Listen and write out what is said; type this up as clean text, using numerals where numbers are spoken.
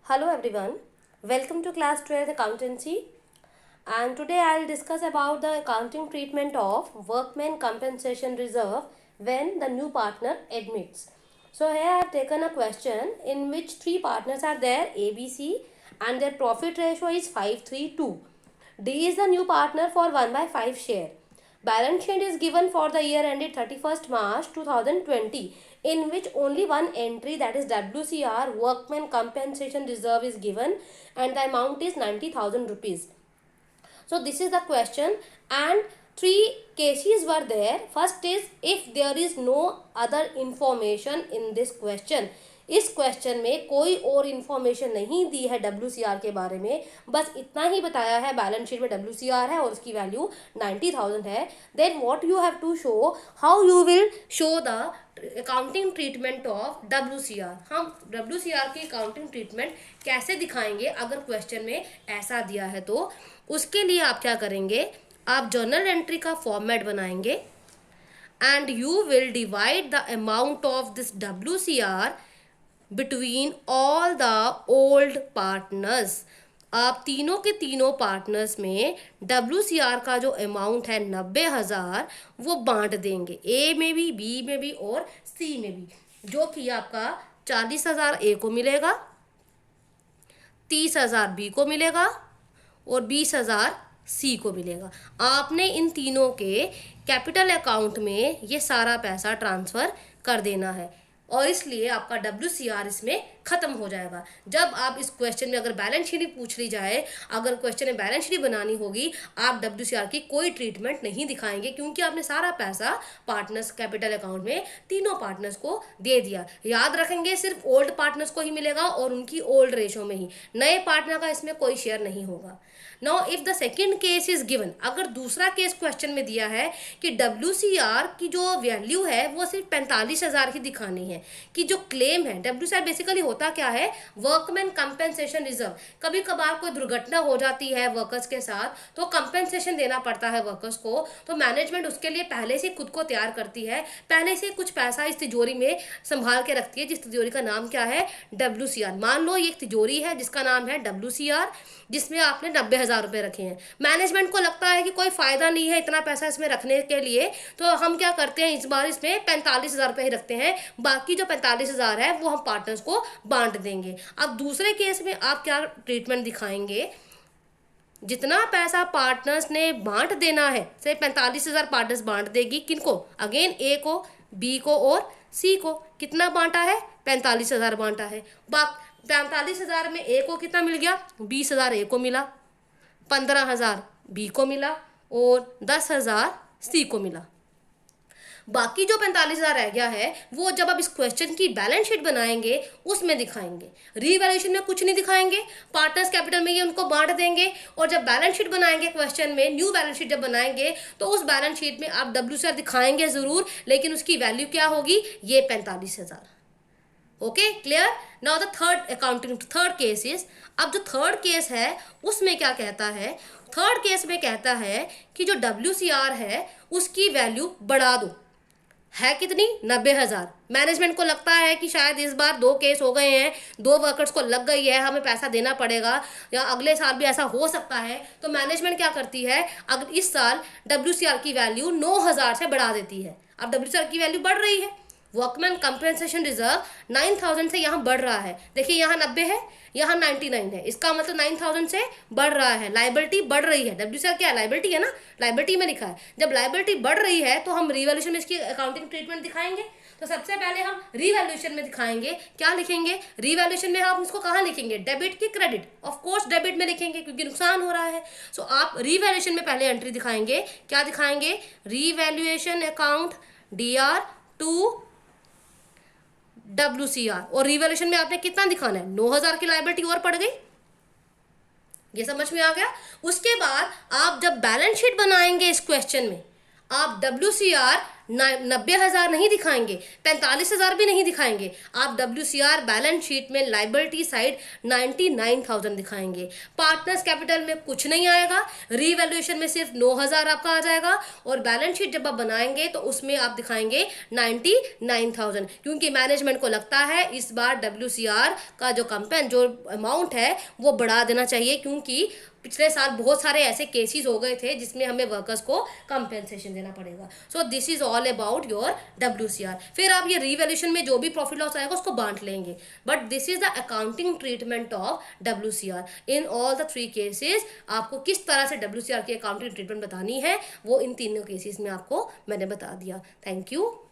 Hello everyone, welcome to class 12 accountancy, and today I'll discuss about the accounting treatment of workman compensation reserve when the new partner admits. So here I have taken a question in which three partners are there, A, B, C, and their profit ratio is 5:3:2. D is the new partner for 1/5 share. Balance sheet is given for the year ended 31st March 2020, in which only one entry, that is WCR, workman compensation reserve, is given, and the amount is 90,000 rupees. So this is the question, and three cases were there. First is if there is no other information in this question. इस question में कोई और information नहीं दी है WCR के बारे में, बस इतना ही बताया है बैलेंस शीट में WCR है और उसकी वैल्यू 90,000 है. Then what you have to show, how you will show the accounting treatment of WCR. हम WCR की अकाउंटिंग ट्रीटमेंट कैसे दिखाएंगे अगर क्वेश्चन में ऐसा दिया है तो उसके लिए आप क्या करेंगे, आप जर्नल एंट्री का फॉर्मेट बनाएंगे and you will divide the amount of this WCR between all the old partners. आप तीनों के तीनों पार्टनर्स में WCR का जो अमाउंट है 90,000 वो बांट देंगे, A में भी, B में भी और C में भी, जो कि आपका 40,000 A को मिलेगा, 30,000 B को मिलेगा और 20,000 C को मिलेगा. आपने इन तीनों के कैपिटल अकाउंट में ये सारा पैसा ट्रांसफ़र कर देना है और इसलिए आपका WCR इसमें खत्म हो जाएगा. जब आप इस क्वेश्चन में अगर बैलेंस शीट पूछ ली जाए, अगर क्वेश्चन में बैलेंस शीट बनानी होगी, आप WCR की कोई ट्रीटमेंट नहीं दिखाएंगे क्योंकि आपने सारा पैसा पार्टनर्स कैपिटल अकाउंट में तीनों पार्टनर्स को दे दिया. याद रखेंगे सिर्फ ओल्ड पार्टनर्स को ही मिलेगा और उनकी ओल्ड रेशो में ही, नए पार्टनर का इसमें कोई शेयर नहीं होगा. Now if the second case is given, अगर दूसरा केस क्वेश्चन में दिया है कि WCR की जो वैल्यू है वो सिर्फ 45,000 ही दिखानी है, कि जो क्लेम है WCR बेसिकली होता क्या है, वर्कमैन कंपेंसेशन रिजर्व. कभी कभार कोई दुर्घटना हो जाती है वर्कर्स के साथ तो कंपेंसेशन देना पड़ता है वर्कर्स को, तो मैनेजमेंट उसके लिए पहले से खुद को तैयार करती है, पहले से कुछ पैसा इस तिजोरी में संभाल के रखती है, जिस तिजोरी का नाम क्या है, WCR. मान लो ये एक तिजोरी है जिसका नाम है WCR, जिसमें आपने 90,000 रुपये रखे हैं. मैनेजमेंट को लगता है कि कोई फ़ायदा नहीं है इतना पैसा इसमें रखने के लिए, तो हम क्या करते हैं, इस बार इसमें 45,000 रुपये ही रखते हैं, बाकी जो 45,000 है वो हम पार्टनर्स को बांट देंगे. अब दूसरे केस में आप क्या ट्रीटमेंट दिखाएंगे, जितना पैसा पार्टनर्स ने बांट देना है, से 45,000 पार्टनर्स बांट देगी, किनको, अगेन A को, B को और C को. कितना बांटा है, 45,000 बांटा है. 45,000 में A को कितना मिल गया, 20,000 A को मिला, 15,000 B को मिला और 10,000 C को मिला. बाकी जो 45,000 रह गया है वो जब आप इस क्वेश्चन की बैलेंस शीट बनाएंगे उसमें दिखाएंगे. रीवैल्यूएशन में कुछ नहीं दिखाएंगे, पार्टनर्स कैपिटल में ये उनको बांट देंगे, और जब बैलेंस शीट बनाएंगे क्वेश्चन में, न्यू बैलेंस शीट जब बनाएंगे तो उस बैलेंस शीट में आप WCR दिखाएंगे ज़रूर, लेकिन उसकी वैल्यू क्या होगी, ये 45,000. Okay, clear. Now the third accounting third case is, अब जो थर्ड केस है उसमें क्या कहता है, थर्ड केस में कहता है कि जो WCR है उसकी वैल्यू बढ़ा दो. है कितनी, 90,000. मैनेजमेंट को लगता है कि शायद इस बार 2 केस हो गए हैं, 2 वर्कर्स को लग गई है, हमें पैसा देना पड़ेगा या अगले साल भी ऐसा हो सकता है, तो मैनेजमेंट क्या करती है, अगर इस साल WCR की वैल्यू 9,000 से बढ़ा देती है. अब WCR की वैल्यू बढ़ रही है, वर्कमैन कंपेंसेशन रिजर्व 9,000 से यहाँ बढ़ रहा है. देखिए यहाँ 90 है, यहाँ 99 है, इसका मतलब 9,000 से बढ़ रहा है, लाइबिलिटी बढ़ रही है. WCR क्या है, लाइबिलिटी है ना, लाइबिलिटी में लिखा है. जब लाइबिलिटी बढ़ रही है तो हम रिवैल्यूएशन में इसकी अकाउंटिंग ट्रीटमेंट दिखाएंगे. तो सबसे पहले हम रिवैल्यूएशन में दिखाएंगे, क्या लिखेंगे, रिवैल्यूएशन में आप इसको कहाँ लिखेंगे, डेबिट की क्रेडिट, ऑफ कोर्स डेबिट में लिखेंगे क्योंकि नुकसान हो रहा है. सो आप रिवैल्यूएशन में पहले एंट्री दिखाएंगे, क्या दिखाएंगे, revaluation account DR to WCR, और रिवैल्यूएशन में आपने कितना दिखाना है, 9,000 की लायबिलिटी और पड़ गई. ये समझ में आ गया. उसके बाद आप जब बैलेंस शीट बनाएंगे इस क्वेश्चन में, आप WCR 90,000 नहीं दिखाएंगे, 45,000 भी नहीं दिखाएंगे, आप WCR बैलेंस शीट में लाइबिलिटी साइड 99,000 दिखाएंगे। पार्टनर्स कैपिटल में कुछ नहीं आएगा, रीवैल्यूएशन में सिर्फ 9,000 आपका आ जाएगा, और बैलेंस शीट जब आप बनाएंगे तो उसमें आप दिखाएंगे 99,000, क्योंकि मैनेजमेंट को लगता है इस बार WCR का जो अमाउंट है वो बढ़ा देना चाहिए, क्योंकि पिछले साल बहुत सारे ऐसे केसेस हो गए थे जिसमें हमें वर्कर्स को कंपेंसेशन देना पड़ेगा। So this is all about your WCR। फिर आप ये रीवैल्यूएशन में जो भी प्रॉफिट लॉस आएगा उसको बांट लेंगे, but this is the accounting treatment of WCR। In all the 3 cases आपको किस तरह से WCR की अकाउंटिंग ट्रीटमेंट बतानी है वो इन तीनों केसेस में आपको मैंने बता दिया। Thank you.